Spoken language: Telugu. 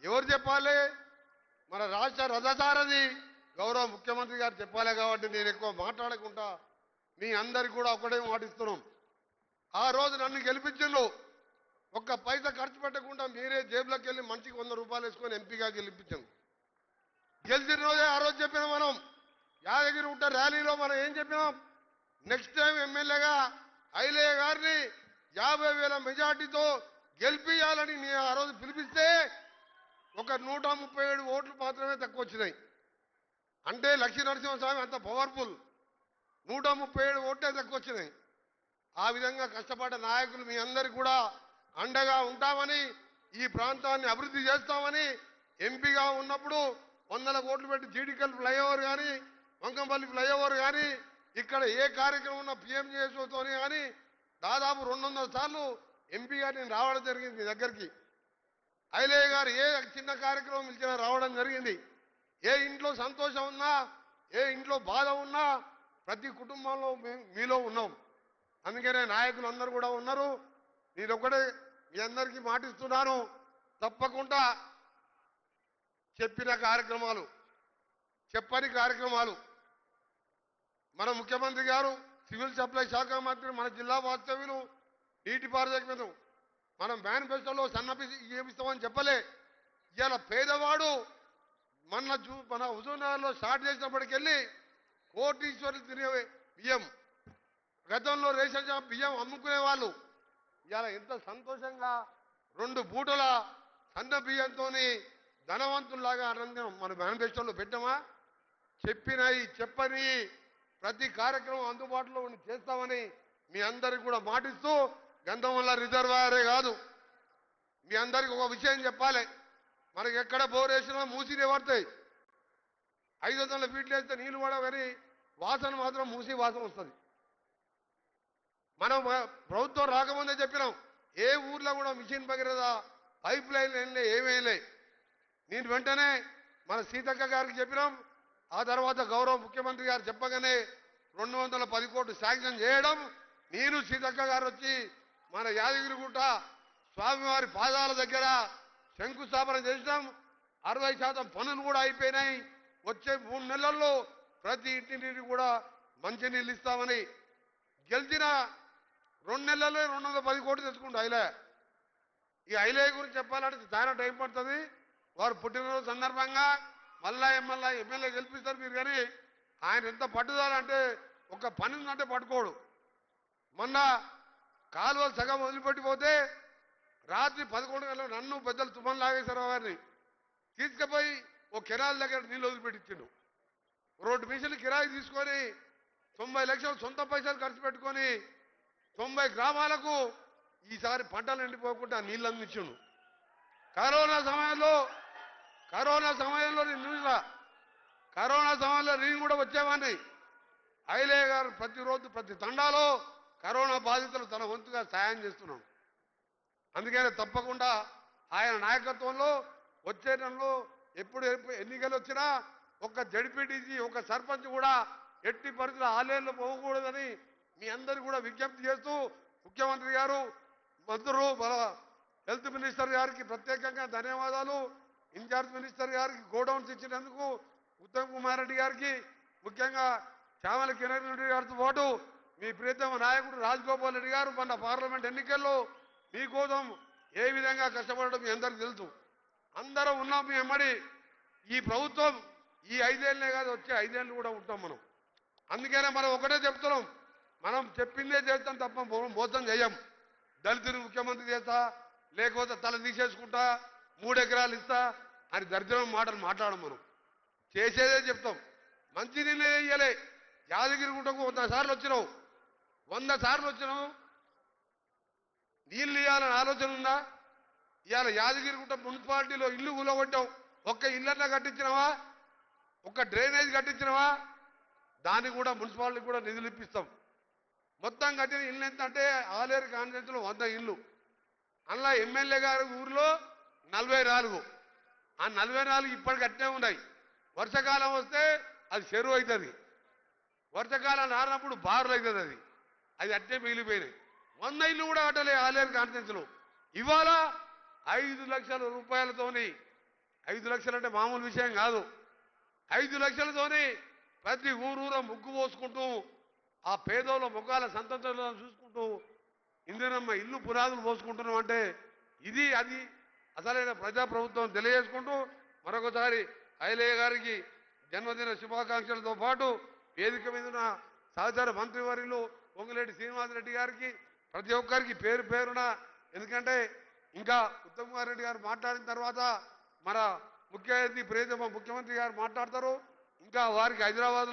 ఎవరు చెప్పాలి? మన రాష్ట్ర రథసారథి గౌరవ ముఖ్యమంత్రి గారు చెప్పాలి. కాబట్టి నేను ఎక్కువ మాట్లాడకుండా మీ అందరికి కూడా ఒకటే మాటిస్తున్నాం. ఆ రోజు నన్ను గెలిపించిండ్రు, ఒక్క పైసా ఖర్చు పెట్టకుండా మీరే జేబులోకి వెళ్ళి మనిషికి 100 రూపాయలు వేసుకొని ఎంపీగా గెలిపించాను. గెలిచిన రోజే ఆ రోజు చెప్పినాం. మనం యాదగిరి గుట్ట ర్యాలీలో మనం ఏం చెప్పినాం? నెక్స్ట్ టైం ఎమ్మెల్యేగా ఐలయ్య గారిని 50,000 మెజార్టీతో గెలిపియాలని నేను ఆ రోజు పిలిపిస్తే ఒక 137 ఓట్లు మాత్రమే తక్కువ వచ్చినాయి. అంటే లక్ష్మీ నరసింహస్వామి అంత పవర్ఫుల్, 137 ఓట్లే తక్కువ వచ్చినాయి. ఆ విధంగా కష్టపడ్డ నాయకులు మీ అందరికీ కూడా అండగా ఉంటామని, ఈ ప్రాంతాన్ని అభివృద్ధి చేస్తామని, ఎంపీగా ఉన్నప్పుడు 100 కోట్లు పెట్టి జీడికల్ ఫ్లైఓవర్ కానీ, వంకంపల్లి ఫ్లైఓవర్ కానీ, ఇక్కడ ఏ కార్యక్రమం ఉన్న పిఎంజేఎస్ఓతోనే కానీ దాదాపు 200 సార్లు ఎంపీగా నేను రావడం జరిగింది. మీ దగ్గరికి ఐలయ్య గారు ఏ చిన్న కార్యక్రమం ఇచ్చినా రావడం జరిగింది. ఏ ఇంట్లో సంతోషం ఉన్నా, ఏ ఇంట్లో బాధ ఉన్నా ప్రతి కుటుంబంలో మీలో ఉన్నాం. అందుకనే నాయకులు అందరూ కూడా ఉన్నారు. నేను ఒకటే మీ అందరికీ మాటిస్తున్నాను, తప్పకుండా చెప్పిన కార్యక్రమాలు, చెప్పని కార్యక్రమాలు మన ముఖ్యమంత్రి గారు, సివిల్ సప్లై శాఖ మంత్రి, మన జిల్లా వాస్తవ్యులు, నీటిపారుదల మనం మేనిఫెస్టోలో సన్నపి చేపిస్తామని చెప్పలే. ఇవాళ పేదవాడు మన హుజూర్నగర్లో స్టార్ట్ చేసినప్పటికెళ్ళి కోటీశ్వరులు తినే బియ్యం, గతంలో రేషన్ షాప్ బియ్యం అమ్ముకునే వాళ్ళు ఇవాళ ఎంత సంతోషంగా 2 పూటల సన్న బియ్యంతో ధనవంతుల్లాగా ఆనందం మన మేనిఫెస్టోలో పెట్టామా? చెప్పని ప్రతి కార్యక్రమం అందుబాటులో ఉండి చేస్తామని మీ అందరికి కూడా మాటిస్తూ, గంధంవల్ల రిజర్వాయరే కాదు మీ అందరికి ఒక విషయం చెప్పాలి. మనకి ఎక్కడ బోర్ వేసినా మూసినే పడతాయి. 500 ఫీట్లు వేస్తే నీళ్లు పడవు, కానీ వాసన మాత్రం మూసి వాసన వస్తుంది. మనం ప్రభుత్వం రాకముందే చెప్పినాం, ఏ ఊర్లో కూడా మిషన్ భగీరథ పైప్ లైన్ ఏమేలే. నేను వెంటనే మన సీతక్క గారికి చెప్పినాం. ఆ తర్వాత గౌరవ ముఖ్యమంత్రి గారు చెప్పగానే 210 కోట్లు శాంక్షన్ చేయడం, నేను సీతక్క గారు వచ్చి మన యాదగిరిగుట్ట స్వామివారి పాదాల దగ్గర శంకుస్థాపన చేసినాం. 60% పనులు కూడా అయిపోయినాయి. వచ్చే 3 నెలల్లో ప్రతి ఇంటిని కూడా మంచినీళ్ళు ఇస్తామని గెలిచిన 2 నెలల్లో 210 కోట్లు తెచ్చుకుంటా ఐలయ్య. ఈ ఐలయ్య గురించి చెప్పాలంటే చాలా టైం పడుతుంది. వారు పుట్టినరోజు సందర్భంగా మళ్ళా ఎమ్మెల్యే గెలిపిస్తారు మీరు, కానీ ఆయన ఎంత పట్టుదల అంటే ఒక పని ఉందంటే పట్టుకోడు. మొన్న కాలువలు సగం వదిలిపెట్టిపోతే రాత్రి 11 గంటలకు నన్ను పెద్దలు తుమ్మల నాగేశ్వరరావు గారిని తీసుకుపోయి ఓ కెనాల్ దగ్గర నీళ్ళు వదిలిపెట్టించిండు. 2 మిషన్లు కిరాయి తీసుకొని 90 లక్షలు సొంత పైసలు ఖర్చు పెట్టుకొని 90 గ్రామాలకు ఈసారి పంటలు ఎండిపోకుండా నీళ్ళు అందించిండు. కరోనా సమయంలో నేను చూసా. కరోనా సమయంలో నేను కూడా వచ్చేవాడిని. ఐలయ్య గారు ప్రతిరోజు ప్రతి తండాలో కరోనా బాధితులు తన వంతుగా సాయం చేస్తున్నాం. అందుకని తప్పకుండా ఆయన నాయకత్వంలో వచ్చే నెలలో ఎప్పుడు ఎన్నికలు వచ్చినా ఒక జడ్పీటీసీ, ఒక సర్పంచ్ కూడా ఎట్టి పరిస్థితుల్లో ఆలయంలో పోకూడదని మీ అందరూ కూడా విజ్ఞప్తి చేస్తూ, ముఖ్యమంత్రి గారు, మంత్రులు, మన హెల్త్ మినిస్టర్ గారికి ప్రత్యేకంగా ధన్యవాదాలు. ఇన్ఛార్జ్ మినిస్టర్ గారికి గోడౌన్స్ ఇచ్చినందుకు, ఉత్తమ్ కుమార్ రెడ్డి గారికి, ముఖ్యంగా చామల కిరణ్ రెడ్డి గారితో పాటు మీ ప్రియతమ నాయకుడు రాజగోపాల్ రెడ్డి గారు మన పార్లమెంట్ ఎన్నికల్లో మీకోసం ఏ విధంగా కష్టపడడం మీ అందరికీ తెలుసు. అందరం ఉన్నాం మీ అమ్మడి. ఈ ప్రభుత్వం ఈ 5 ఏళ్ళే కాదు, వచ్చే 5 ఏళ్ళు కూడా ఉంటాం మనం. అందుకనే మనం ఒకటే చెప్తున్నాం, మనం చెప్పిందే చేస్తాం తప్ప మోసం చేయం. దళితుని ముఖ్యమంత్రి చేస్తా, లేకపోతే తల తీసేసుకుంటా, 3 ఎకరాలు ఇస్తా అని దరిద్రం మాటలు మాట్లాడడం. మనం చేసేదే చెప్తాం. మంచి నీళ్ళే ఇయ్యలే. యాదగిరిగుట్టకు 100 సార్లు వచ్చినావు, 100 సార్లు వచ్చినావు, నీళ్ళు ఇవ్వాలని ఆలోచన ఉందా? ఇవాళ యాదగిరిగుట్ట మున్సిపాలిటీలో ఇల్లు కూలగొట్టావు, ఒక్క ఇళ్ళన్నా కట్టించినవా? ఒక్క డ్రైనేజ్ కట్టించినవా? దాన్ని కూడా మున్సిపాలిటీ కూడా నిధులు ఇప్పిస్తాం. మొత్తం కట్టిన ఇల్లు ఎంత అంటే ఆలేరు కాన్స్టిట్యూన్సీలో 100 ఇల్లు. అందులో ఎమ్మెల్యే గారి ఊరిలో 44. ఆ 44 ఇప్పటికి అట్నే ఉన్నాయి. వర్షాకాలం వస్తే అది చెరువు అవుతుంది, వర్షాకాలం రానప్పుడు బారులు అవుతుంది. అది అట్నే మిగిలిపోయినాయి. 100 ఇల్లు కూడా కట్టలే ఆలేరు కాన్స్టిట్యూన్సీలో. ఇవాళ 5 లక్షల రూపాయలతోని 5 లక్షలు అంటే మామూలు విషయం కాదు. 5 లక్షలతోని ప్రతి ఊరూర ముగ్గు పోసుకుంటూ ఆ పేదోళ్ళ ముఖాల సంతోషాలను చూసుకుంటూ ఇందిరమ్మ ఇల్లు పునాదులు పోసుకుంటున్నాం అంటే ఇది అది అసలైన ప్రజాప్రభుత్వం తెలియజేసుకుంటూ మరొకసారి ఐలయ్య గారికి జన్మదిన శుభాకాంక్షలతో పాటు వేదిక మీద ఉన్న సహచార మంత్రివర్యులు పొంగులేటి శ్రీనివాసరెడ్డి గారికి ప్రతి ఒక్కరికి పేరు పేరున, ఎందుకంటే ఇంకా ఉత్తమ్ కుమార్ రెడ్డి గారు మాట్లాడిన తర్వాత మన ముఖ్య అతిథి ప్రియతమ ముఖ్యమంత్రి గారు మాట్లాడతారు. ఇంకా వారికి హైదరాబాద్లో